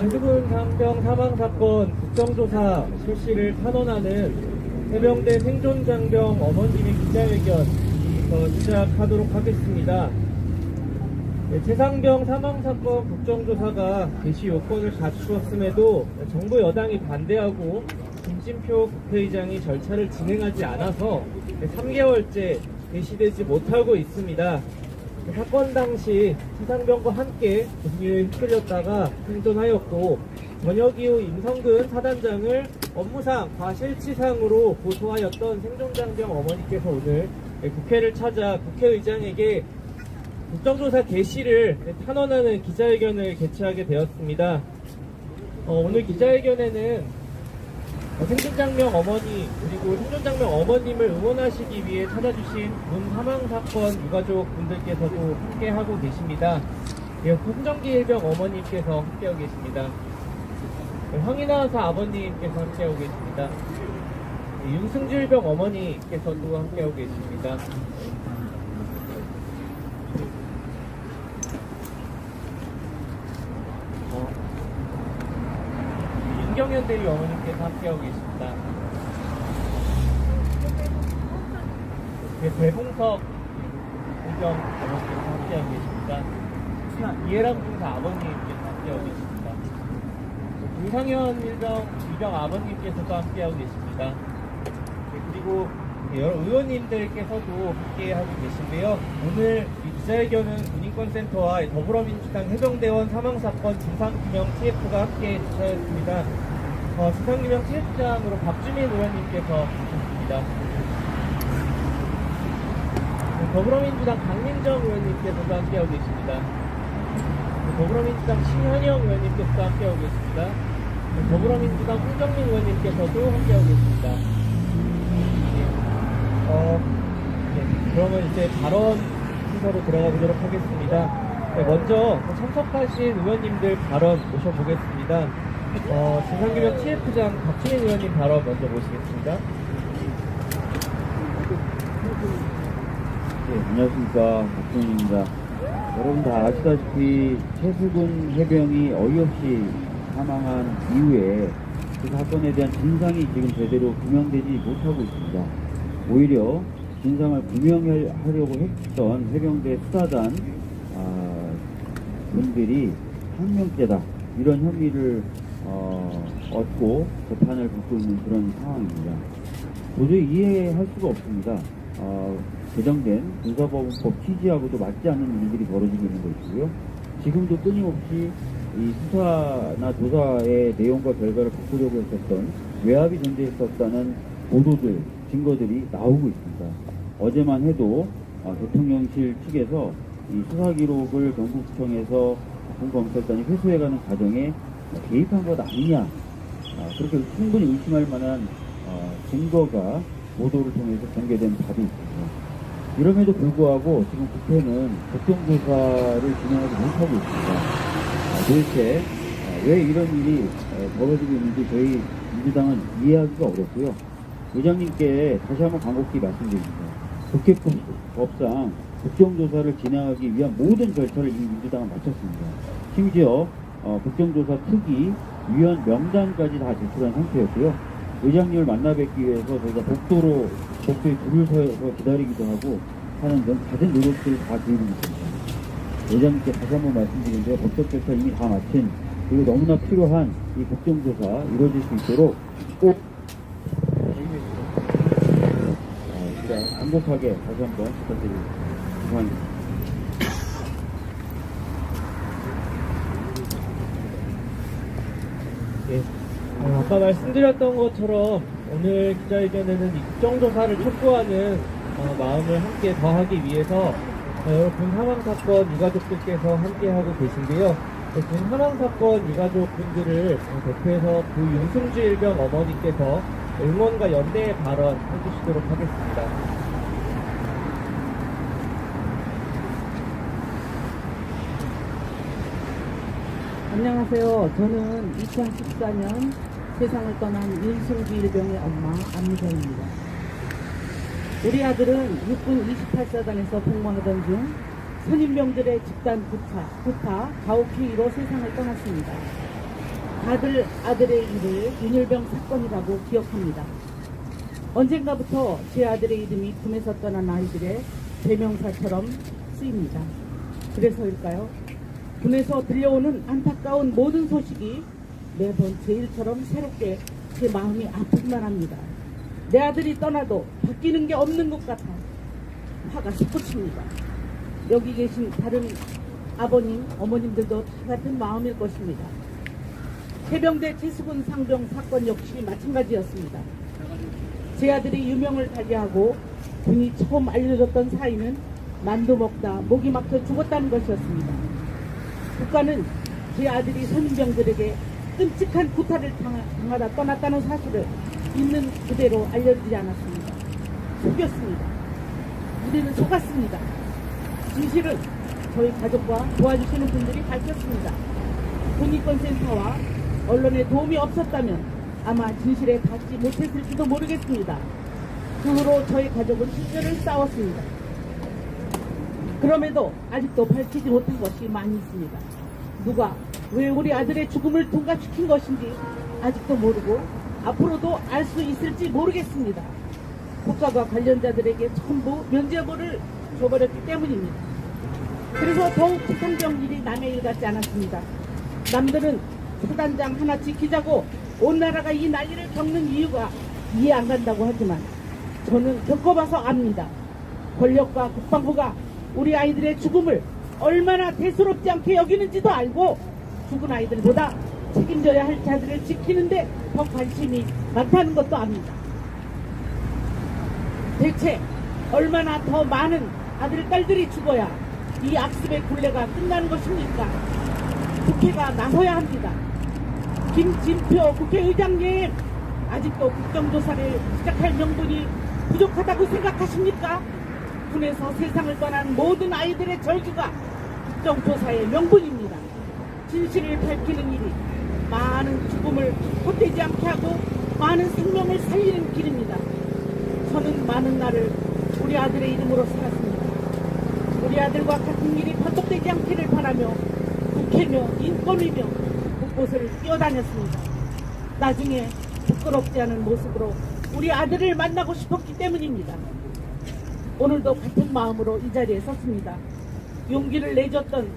최수근 상병 사망사건 국정조사 실시를 탄원하는 해병대 생존장병 어머님의 기자회견 시작하도록 하겠습니다. 최상병 사망사건 국정조사가 개시 요건을 갖추었음에도 정부 여당이 반대하고 김진표 국회의장이 절차를 진행하지 않아서 3개월째 개시되지 못하고 있습니다. 사건 당시 최상병과 함께 조직위에 휩쓸렸다가 생존하였고 저녁 이후 임성근 사단장을 업무상 과실치상으로 고소하였던 생존장병 어머니께서 오늘 국회를 찾아 국회의장에게 국정조사 개시를 탄원하는 기자회견을 개최하게 되었습니다. 오늘 기자회견에는 생존장병 어머니 그리고 생존장병 어머님을 응원하시기 위해 찾아주신 문 사망사건 유가족 분들께서도 함께하고 계십니다. 홍정기 일병 어머님께서 함께하고 계십니다. 황인하사 아버님께서 함께하고 계십니다. 윤승주 일병 어머니께서도 함께하고 계십니다. 윤경현 대리 어머님께서 함께하고 계십니다. 배봉석 의경 어머님께서 함께하고 계십니다. 이해람 중사 아버님께서 함께하고 계십니다. 김상현 일병 아버님께서도 함께하고 계십니다. 그리고 여러 의원님들께서도 함께하고 계신데요. 오늘 이 기자회견은 군인권센터와 더불어민주당 해병대원 사망사건 진상규명 TF가 함께 주최하였습니다. 진상규명 TF장으로 박주민 의원님께서 오셨습니다. 더불어민주당 강민정 의원님께서도 함께하고 계십니다. 더불어민주당 신현영 의원님께서도 함께하고 계십니다. 더불어민주당 홍정민 의원님께서도 함께하고 계십니다. 그러면 이제 발언 순서로 들어가 보도록 하겠습니다. 먼저 참석하신 의원님들 발언 모셔보겠습니다. 진상규명 TF장 박주민 의원님 발언 먼저 모시겠습니다. 네, 안녕하십니까. 박주민입니다. 여러분 다 아시다시피 최수근 해병이 어이없이 사망한 이후에 그 사건에 대한 진상이 지금 제대로 규명되지 못하고 있습니다. 오히려 진상을 규명하려고 했던 해병대 수사단 분들이 항명죄다 이런 혐의를 얻고 재판을 받고 있는 그런 상황입니다. 도저히 이해할 수가 없습니다. 개정된 군사법원법 취지하고도 맞지 않는 일들이 벌어지고 있는 것이고요. 지금도 끊임없이 이 수사나 조사의 내용과 결과를 바꾸려고 했었던 외압이 존재했었다는 보도들, 증거들이 나오고 있습니다. 어제만 해도 대통령실 측에서 이 수사 기록을 경북청에서 군검찰단이 회수해가는 과정에 개입한 것 아니냐, 그렇게 충분히 의심할 만한 증거가 보도를 통해서 공개된 바도 있습니다. 이럼에도 불구하고 지금 국회는 국정조사를 진행하지 못하고 있습니다. 도대체 왜 이런 일이 벌어지고 있는지 저희 민주당은 이해하기가 어렵고요. 의장님께 다시 한번 간곡히 말씀드립니다. 국회법상 국정조사를 진행하기 위한 모든 절차를 이미 민주당은 마쳤습니다. 심지어 국정조사 특위 위원 명단까지 다 제출한 상태였고요. 의장님을 만나 뵙기 위해서 저희가 복도에 줄을 서서 기다리기도 하고 하는 등 다른 노력들을 다 기울이고 있습니다. 의장님께 다시 한번 말씀드리는데요. 법적 절차 이미 다 마친 그리고 너무나 필요한 이 국정조사 이루어질 수 있도록 꼭 간곡하게 다시 한번 부탁드립니다. 감사합니다. 예. 아까 말씀드렸던 것처럼 오늘 기자회견에는 이 국정조사를 촉구하는 마음을 함께 더하기 위해서 군 사망사건 유가족들께서 함께하고 계신데요. 군 사망사건 유가족분들을 대표해서 구 윤승주 일병 어머니께서 응원과 연대의 발언 해주시도록 하겠습니다. 안녕하세요. 저는 2014년 세상을 떠난 윤승주 일병의 엄마 안미정입니다. 우리 아들은 육군 28사단에서 복무하던 중 선임병들의 집단 구타, 가혹행위로 세상을 떠났습니다. 다들 아들의 일을 윤일병 사건이라고 기억합니다. 언젠가부터 제 아들의 이름이 군에서 떠난 아이들의 대명사처럼 쓰입니다. 그래서일까요? 군에서 들려오는 안타까운 모든 소식이 매번 제 일처럼 새롭게 제 마음이 아프기만 합니다. 내 아들이 떠나도 바뀌는 게 없는 것 같아 화가 솟구칩니다. 여기 계신 다른 아버님, 어머님들도 다 같은 마음일 것입니다. 해병대 최수근 상병 사건 역시 마찬가지였습니다. 제 아들이 유명을 달리하고 군이 처음 알려줬던 사인은 만두 먹다 목이 막혀 죽었다는 것이었습니다. 국가는 제 아들이 선임병들에게 끔찍한 구타를 당하다 떠났다는 사실을 있는 그대로 알려주지 않았습니다. 속였습니다. 우리는 속았습니다. 진실은 저희 가족과 도와주시는 분들이 밝혔습니다. 군인권센터와 언론의 도움이 없었다면 아마 진실에 닿지 못했을지도 모르겠습니다. 그 후로 저희 가족은 10년을 싸웠습니다. 그럼에도 아직도 밝히지 못한 것이 많이 있습니다. 누가 왜 우리 아들의 죽음을 둔갑시킨 것인지 아직도 모르고 앞으로도 알 수 있을지 모르겠습니다. 국가가 관련자들에게 전부 면죄부를 줘버렸기 때문입니다. 그래서 더욱 상병 일이 남의 일 같지 않았습니다. 남들은 사단장 하나 지키자고 온 나라가 이 난리를 겪는 이유가 이해 안 간다고 하지만 저는 겪어봐서 압니다. 권력과 국방부가 우리 아이들의 죽음을 얼마나 대수롭지 않게 여기는지도 알고 죽은 아이들보다 책임져야 할 자들을 지키는데 더 관심이 많다는 것도 압니다. 대체 얼마나 더 많은 아들, 딸들이 죽어야 이 악습의 굴레가 끝나는 것입니까? 국회가 나서야 합니다. 김진표 국회의장님, 아직도 국정조사를 시작할 명분이 부족하다고 생각하십니까? 군에서 세상을 떠난 모든 아이들의 절규가 국정조사의 명분입니다. 진실을 밝히는 일이 많은 죽음을 헛되지 않게 하고 많은 생명을 살리는 길입니다. 저는 많은 날을 우리 아들의 이름으로 살았습니다. 우리 아들과 같은 일이 반복되지 않기를 바라며 국회며 인권위며 곳곳을 뛰어다녔습니다. 나중에 부끄럽지 않은 모습으로 우리 아들을 만나고 싶었기 때문입니다. 오늘도 같은 마음으로 이 자리에 섰습니다. 용기를 내줬던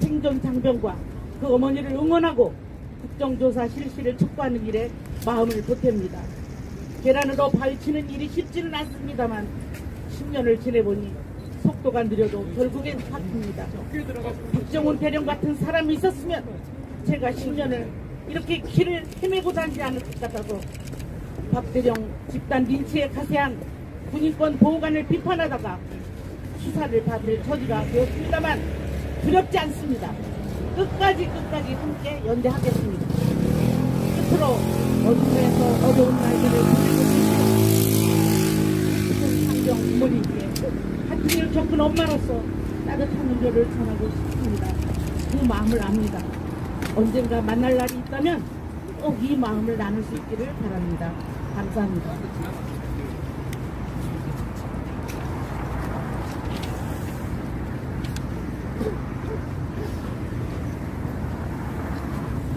생존 장병과 그 어머니를 응원하고 국정조사 실시를 촉구하는 일에 마음을 보탭니다. 계란으로 파헤치는 일이 쉽지는 않습니다만 10년을 지내보니 속도가 느려도 결국엔 바뀝니다. 박정훈 대령 같은 사람이 있었으면 제가 10년을 이렇게 길을 헤매고 다니지 않을 것 같아서 박 대령 집단 린치에 가세한 군인권 보호관을 비판하다가 수사를 받을 처지가 되었습니다만 두렵지 않습니다. 끝까지 함께 연대하겠습니다. 끝으로 어둠에서 어려운 날들을 보내고 계시는 상병 부모님께 같은 일을 겪은 엄마로서 따뜻한 위로를 전하고 싶습니다. 그 마음을 압니다. 언젠가 만날 날이 있다면 꼭 이 마음을 나눌 수 있기를 바랍니다. 감사합니다.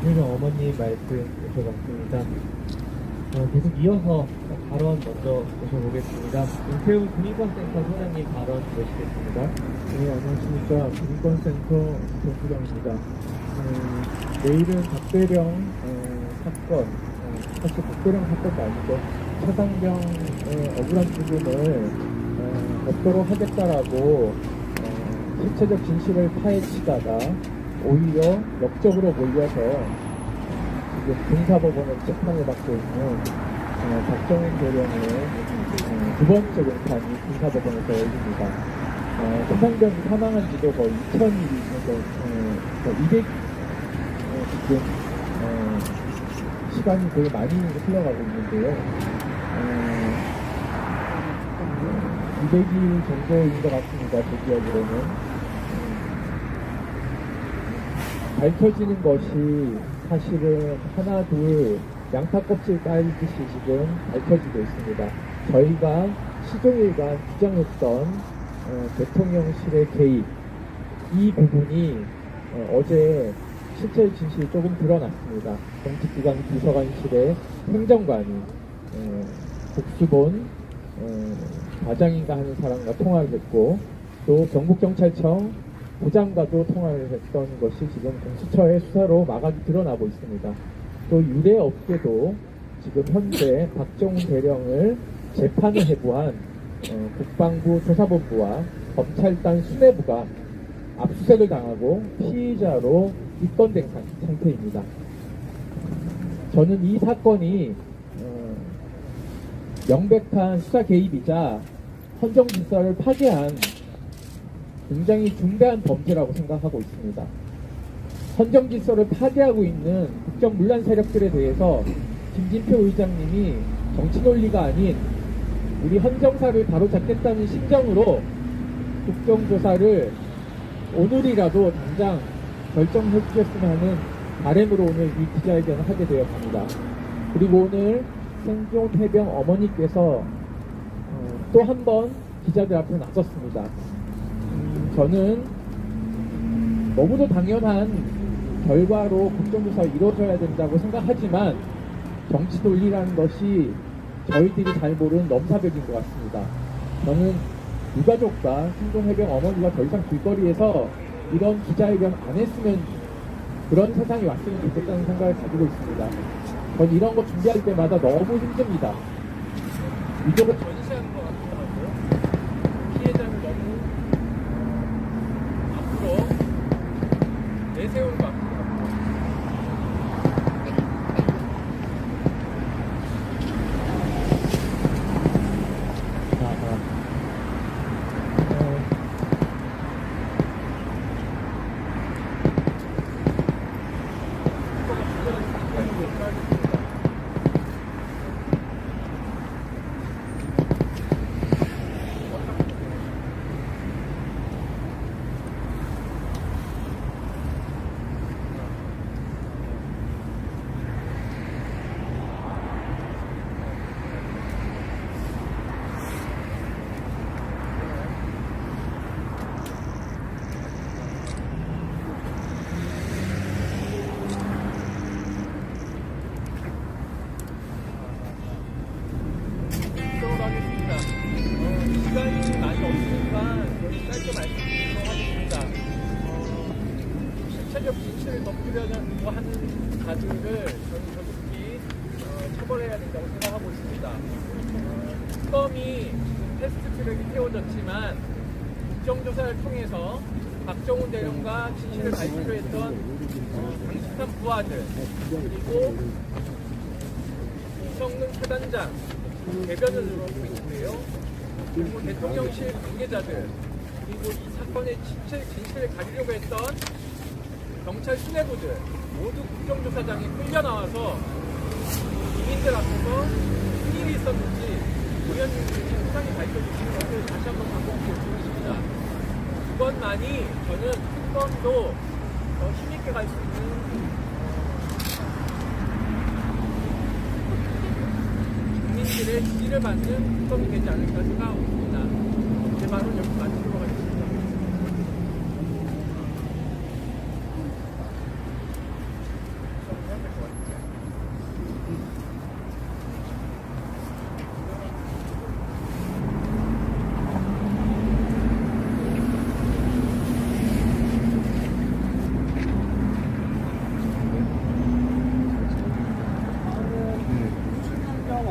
윤영 어머니 말씀 모셔봤습니다. 계속 이어서 발언 먼저 모셔보겠습니다. 윤태훈 군인권센터 소장님 발언 모시겠습니다. 네, 안녕하십니까. 군인권센터 전부장입니다. 내일은 박대령 사건, 사실 박대령 사건도 아니고 차상병의 억울한 죽음을 없도록 하겠다라고 실체적 진실을 파헤치다가 오히려 역적으로 몰려서 지금 군사법원을 재판을 받고 있는 박정훈 대령의 두 번째 공판이 군사법원에서 열립니다. 차상병이 사망한 지도 거의 2000일이면서 200 지금 시간이 되게 많이 흘러가고 있는데요. 200일 정도인 것 같습니다. 제 기억으로는. 밝혀지는 것이 사실은 하나 둘 양파 껍질 깔듯이 지금 밝혀지고 있습니다. 저희가 시종일관 주장했던 대통령실의 개입 이 부분이 어제 실체의 진실이 조금 드러났습니다. 정치기관 비서관실의 행정관이 국수본 과장인가 하는 사람과 통화를 했고 또 경북경찰청 부장과도 통화를 했던 것이 지금 공수처의 수사로 마각이 드러나고 있습니다. 또 유례없게도 지금 현재 박정훈 대령을 재판을 해부한 국방부 조사본부와 검찰단 수뇌부가 압수수색을 당하고 피의자로 입건된 상태입니다. 저는 이 사건이 명백한 수사 개입이자 헌정 질서를 파괴한 굉장히 중대한 범죄라고 생각하고 있습니다. 헌정 질서를 파괴하고 있는 국정 문란 세력들에 대해서 김진표 의장님이 정치 논리가 아닌 우리 헌정사를 바로잡겠다는 심정으로 국정조사를 오늘이라도 당장 결정해 주셨으면 하는 바람으로 오늘 이 기자회견을 하게 되었습니다. 그리고 오늘 생존 해병 어머니께서 또 한 번 기자들 앞에 나섰습니다. 저는 너무도 당연한 결과로 국정조사가 이루어져야 된다고 생각하지만 정치 논리라는 것이 저희들이 잘 모르는 넘사벽인 것 같습니다. 저는 유가족과 생존 해병 어머니가 더 이상 길거리에서 이런 기자회견 안 했으면 그런 세상이 왔으면 좋겠다는 생각을 가지고 있습니다. 전 이런 거 준비할 때마다 너무 힘듭니다. 이쪽은 전시하는 것 같아요. 피해자를 너무 앞으로 내세우는 것 같아요. 시간이 많이 없으니까 짧게 말씀드리도록 하겠습니다. 실체적 진실을 덮으려고 하는 자들을 저는 조속히 처벌해야 된다고 생각하고 있습니다. 특검이 패스트트랙이 태워졌지만 국정조사를 통해서 박정훈 대령과 진실을 밝히려 했던 강식한 부하들 그리고 이성근 사단장 대변을 늘어오고 있는데요. 그리고 대통령실 관계자들 그리고 이 사건의 진실을 가리려고 했던 경찰 수뇌부들 모두 국정조사장에 끌려 나와서 국민들 앞에서 무슨 일이 있었는지 의원님들이 세상에 밝혀주시는 것을 다시 한번 반복해 주고 있습니다. 그것만이 저는 특검도 더 힘있게 갈 수 있는 국민들의 지지를 받는 특검이 되지 않을까 생각하고 있습니다. 제 말은 여기서 마치도록 하겠습니다.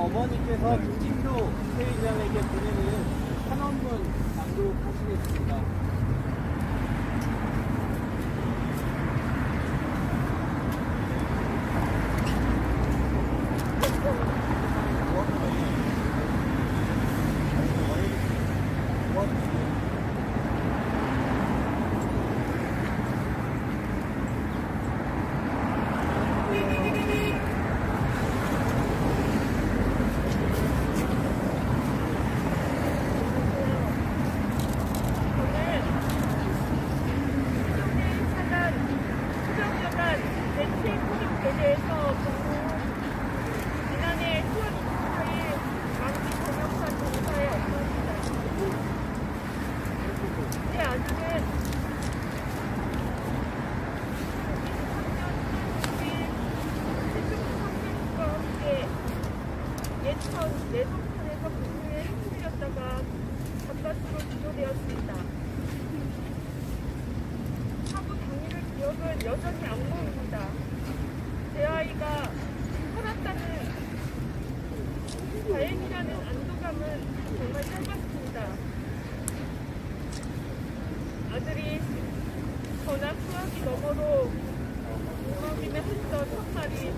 어머니께서 김진표 회장에게 보내는 탄원문 낭독하시는 마음속은 여전히 악몽입니다. 제 아이가 살았다는 다행이라는 안도감은 정말 짧았습니다. 아들이 전학 수학이 너머로 부모님의 했던 헛말이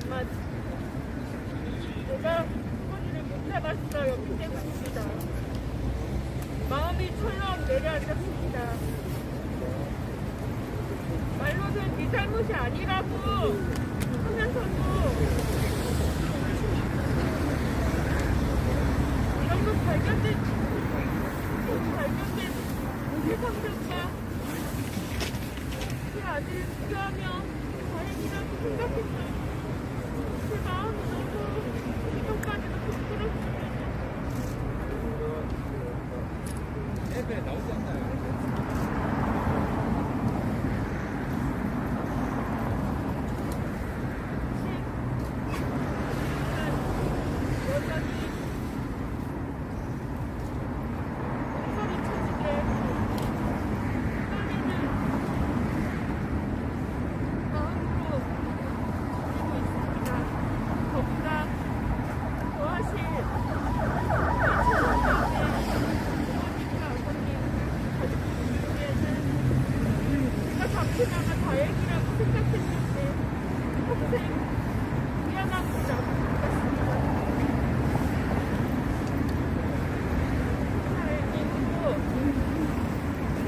정말 내가 부모님을 못 잡았어요. 그 때문입니다. 마음이 철렁 내려앉았습니다. 말로는 네 잘못이 아니라고 하면서도 이런 것 발견된 세상들과 제 아들을 비교하며 다행이라고 생각했어요. 제 마음이 너무 이것까지도 부끄럽습니다. 여전히 몸살이 쳐지게 떨리는 마음으로 지고 있습니다. 더구나 더하실 부모님과 아버님 가족들 중에는 제가 잡히나가 다행이라고 생각했는데 평생 미안합니다.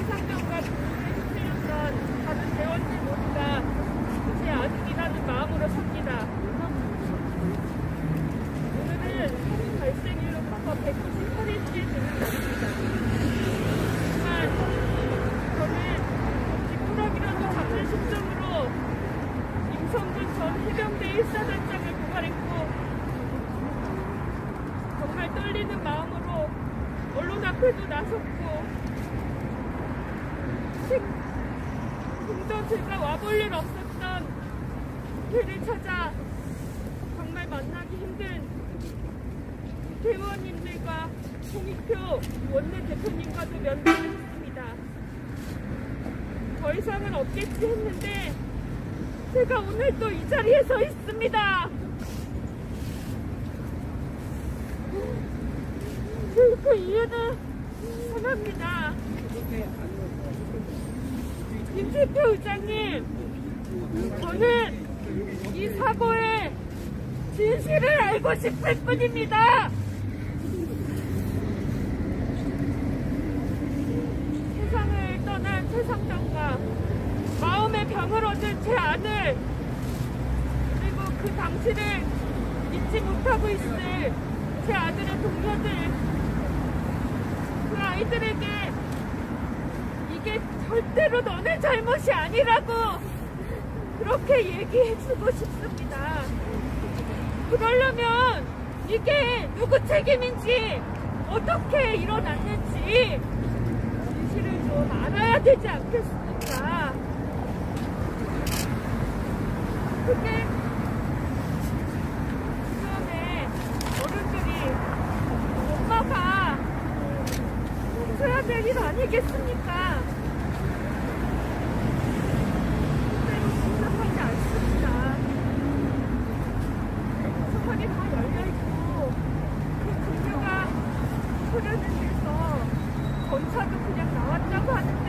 이상병과 부모를 휩쓸렸던 다른 대원들 모두가 제 아들이라는 마음으로 삽니다. 오늘은 발생일로부터 198일째 되는 날입니다. 하지만 저는 뒷부러기라도 잡는 심정으로 임성근 전 해병대 1사단장을 고발했고 정말 떨리는 마음으로 언론 앞에도 나섰고 좀더 제가 와볼 일 없었던 배를 찾아 정말 만나기 힘든 대원님들과 홍익표 원내대표님과도 면담을 했습니다. 더 이상은 없겠지 했는데 제가 오늘 또 이 자리에 서 있습니다. 그 이유는 하나입니다. 김진표 의장님, 저는 이 사고의 진실을 알고 싶을 뿐입니다. 세상을 떠난 세상병과 마음의 병을 얻은 제 아들, 그리고 그 당시를 잊지 못하고 있을 제 아들의 동료들, 그 아이들에게 이게 절대로 너네 잘못이 아니라고 그렇게 얘기해주고 싶습니다. 그러려면 이게 누구 책임인지 어떻게 일어났는지 진실을 좀 알아야 되지 않겠습니까? 그게 주변에 어른들이 엄마가 해야 될 일 아니겠습니까? 그대로 복잡하지 않습니다. 소설이 다 열려있고 그 종류가 흐르는 데서 전차도 그냥 나왔다고 하는데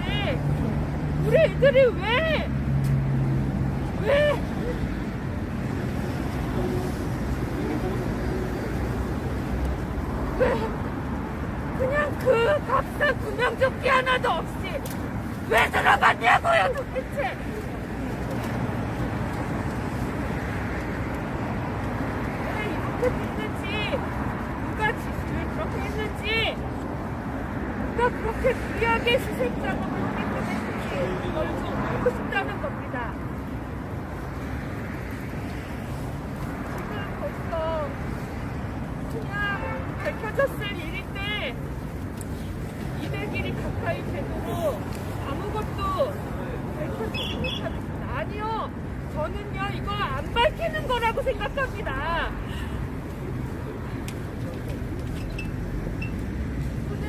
우리 애들이 왜 그냥 그 값싼 구명조끼 하나도 없이 왜 들어갔냐고요 도대체. 왜 이렇게 됐는지, 누가 지시를 그렇게 했는지, 누가 그렇게 무리하게 희생 작업을 하게끔 했는지 그걸 좀 알고 싶다는 겁니다. 지금 벌써 그냥 밝혀졌을 일인데 200일이 가까이 되도록 아무것도 밝혀지지 못합니다. 아니요, 저는요 이거 안 밝히는 거라고 생각합니다. 저는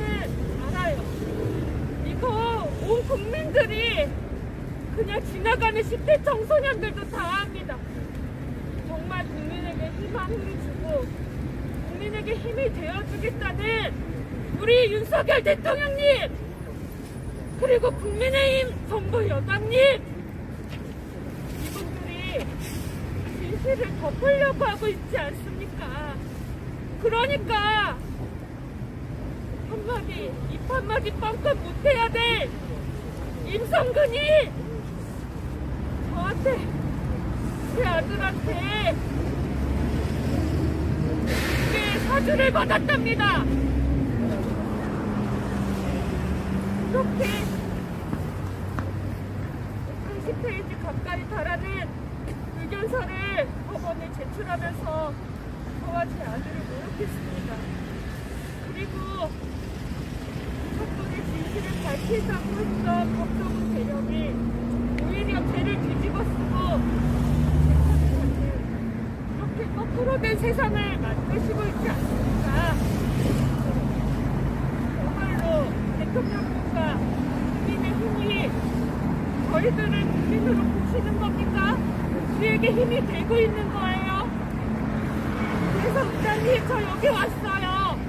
알아요. 이거 그냥 지나가는 10대 청소년들도 다 합니다. 정말 국민에게 희망을 주고 국민에게 힘이 되어주겠다는 우리 윤석열 대통령님, 그리고 국민의힘 정부 여당님, 이분들이 진실을 덮으려고 하고 있지 않습니까? 그러니까 한마디 입 한마디 뻥끗 못해야 될 임성근이 저한테, 제 아들한테 이게 사주를 받았답니다. 이렇게 30페이지 가까이 달하는 의견서를 법원에 제출하면서 저와 제 아들을 모욕했습니다. 그리고 사건의 진실을 밝히자고 했던 법조문 대령이 오히려 죄를 뒤집어쓰고 이렇게 거꾸로 된 세상을 만드시고 있지 않습니까? 정말로 대통령님과 국민의 힘이 저희들을 국민으로 보시는 겁니까? 우리에게 힘이 되고 있는 거예요. 그래서 의장님, 저 여기 왔어요.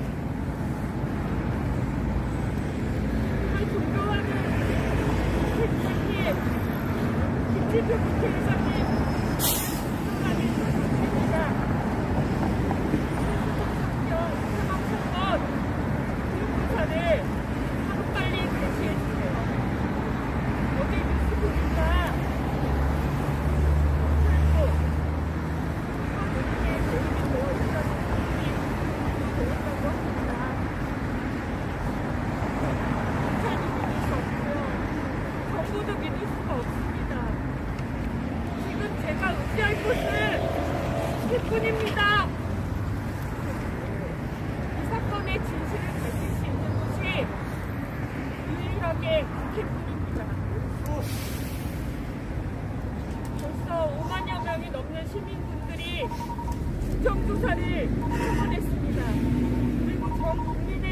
정말 존경하는 국회의장님, 김진표 국회의장님, 존경하는 국회입니다. 사망사건 기록조사를 하루빨리 개시해주세요. 어제 뉴스 보니까 그리고 이게 도움이 되어 있다는 분이 되었다고 합니다. 경찰이 믿을 수 없고요. 정부도 믿을 수가 없습니다. 지금 제가 의지할 곳은 국회뿐입니다. 이 사건의 진실을 밝힐 수 있는 곳이 유일하게 국회뿐입니다. 벌써 5만여 명이 넘는 시민분들이 국정조사를 청원했습니다. 그리고 전 국민의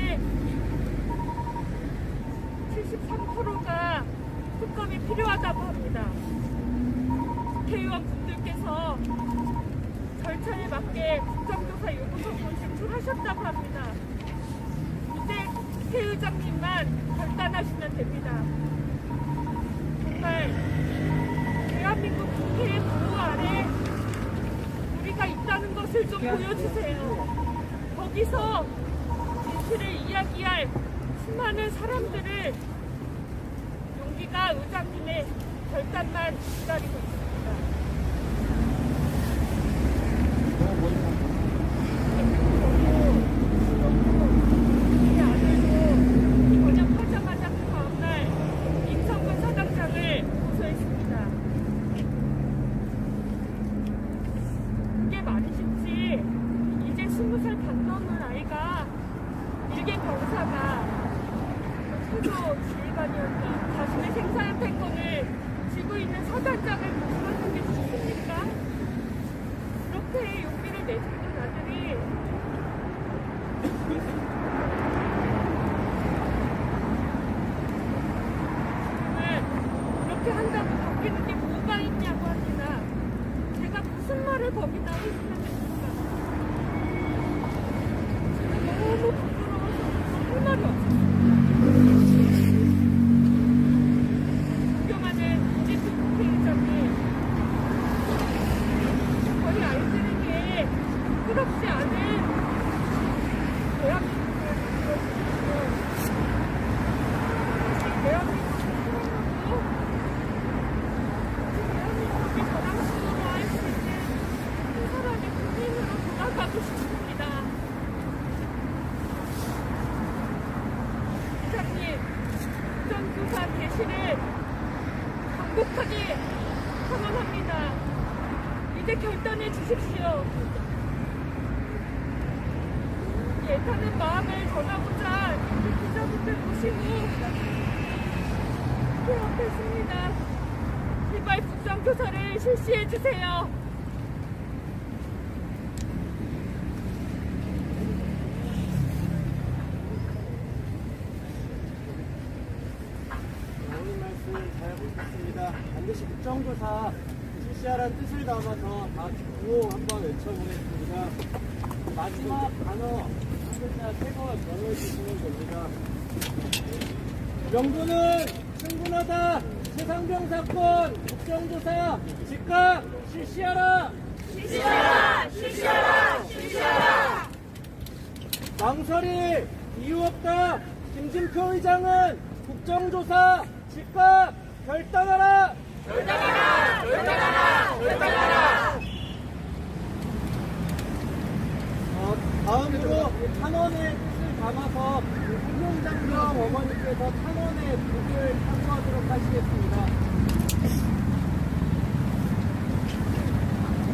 73%가 특검이 필요하다고 합니다. 국회의원 분들께서 절차에 맞게 국정조사 요구서를 제출하셨다고 합니다. 이제 국회의장님만 결단하시면 됩니다. 정말 대한민국 국회의 보호 아래 우리가 있다는 것을 좀 보여주세요. 거기서 진실을 이야기할 수많은 사람들을 용기가 의장님의 결단만 기다리고 있습니다. 제 아들도 번역하자마자 그 다음날 임성근 사장장을 고소했습니다. 그게 말이 쉽지. 이제 20살 반 넘은 아이가 일개 병사가 최고 지휘관이었던 자신의 생사태권을 쥐고 있는 사단장을 고소하는 게 쉽습니까? 그렇게 용기를 내주는 아들이 그렇게 한다고 바뀌는 게 뭐가 있냐고 합니다. 제가 무슨 말을 거기다 해주면 됩니까? 제가 너무 부끄러워서 할 말이 없었습니다. 존경하는 김진표 국회의장님, 저희 아이들에게 부끄럽지 않은 대한민국을 만들어주시고 대한민국을 사랑하고 대한민국이 자랑스러워할 수 있는 한 사람의 국민으로 돌아가고 싶습니다. 이장님, 국정조사 개시를 강력하게 선언합니다. 이제 결단해 주십시오. 애타는 마음을 전하고자 기자분들 모시고 개업했습니다. 제발 국정조사를 실시해 주세요. 오늘 말씀 잘 보겠습니다. 반드시 국정조사 실시하라는 뜻을 담아서 다 구호 한번 외쳐보겠습니다. 마지막 단어 한 글자 세번 명해주시면 됩니다. 명분은 충분하다. 최상병 사건 국정조사 즉각 실시하라. 실시하라! 실시하라! 실시하라! 망설일 이유 없다. 김진표 의장은 국정조사 즉각 결단하라. 결단하라! 결단하라! 결단하라! 다음으로 탄원의 뜻을 담아서 홍명장병 어머니께서 탄원의 북을 탐구하도록 하시겠습니다.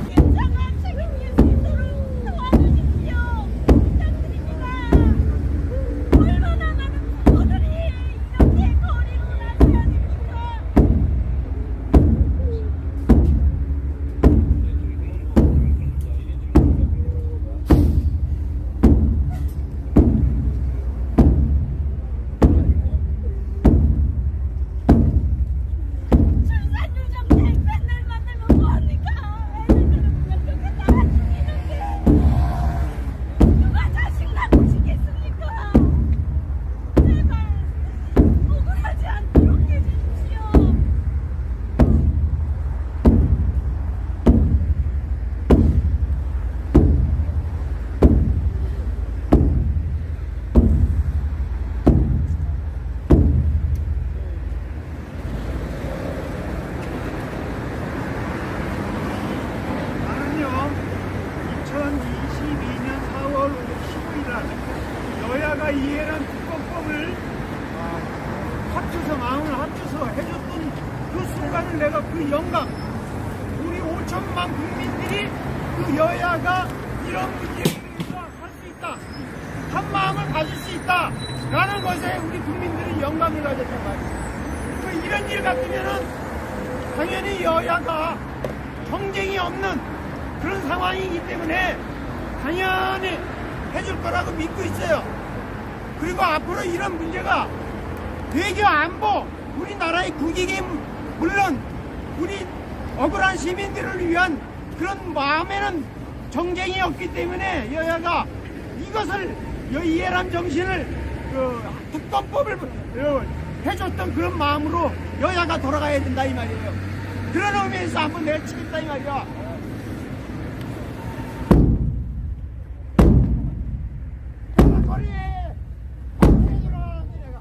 괜찮아 책임질 수 있도록 도와주십시오. 부탁드립니다. 얼마나 많은 부모들이 이렇게 거리로 나서야 됩니까? 출산 유정책 맨날 만들면 뭐합니까? 애들은 그냥 그렇게 따라 죽이는데 누가 자식 낳고 싶겠습니까? 제발 억울하지 않도록 해주십시오. 나는요, 2022년 4월 15일 날 여야가 이해란 특검법을 합쳐서 마음을 합쳐서 해줬던 그 순간을 내가 그 영광, 우리 5천만 국민들이 그 여야가 이런 문제에 대해서 할 수 있다, 한 마음을 가질 수 있다 라는 것에 우리 국민들이 영광을 가졌단 말이에요. 그 이런 일 같으면은 당연히 여야가 경쟁이 없는 그런 상황이기 때문에 당연히 해줄 거라고 믿고 있어요. 그리고 앞으로 이런 문제가 외교 안보, 우리나라의 국익이 물론 우리 억울한 시민들을 위한 그런 마음에는 정쟁이 없기 때문에 여야가 이것을 이해란 정신을 특검법을 해줬던 그런 마음으로 여야가 돌아가야 된다 이 말이에요. 그런 의미에서 한번 내치겠다 이 말이야. 거리에 해주라 내가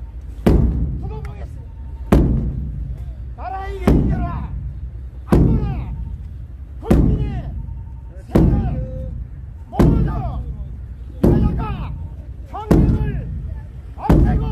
두고 보겠습니다. 나라의 얘기라 아무나 국민의 세를 모두 여야가 정쟁을 없애고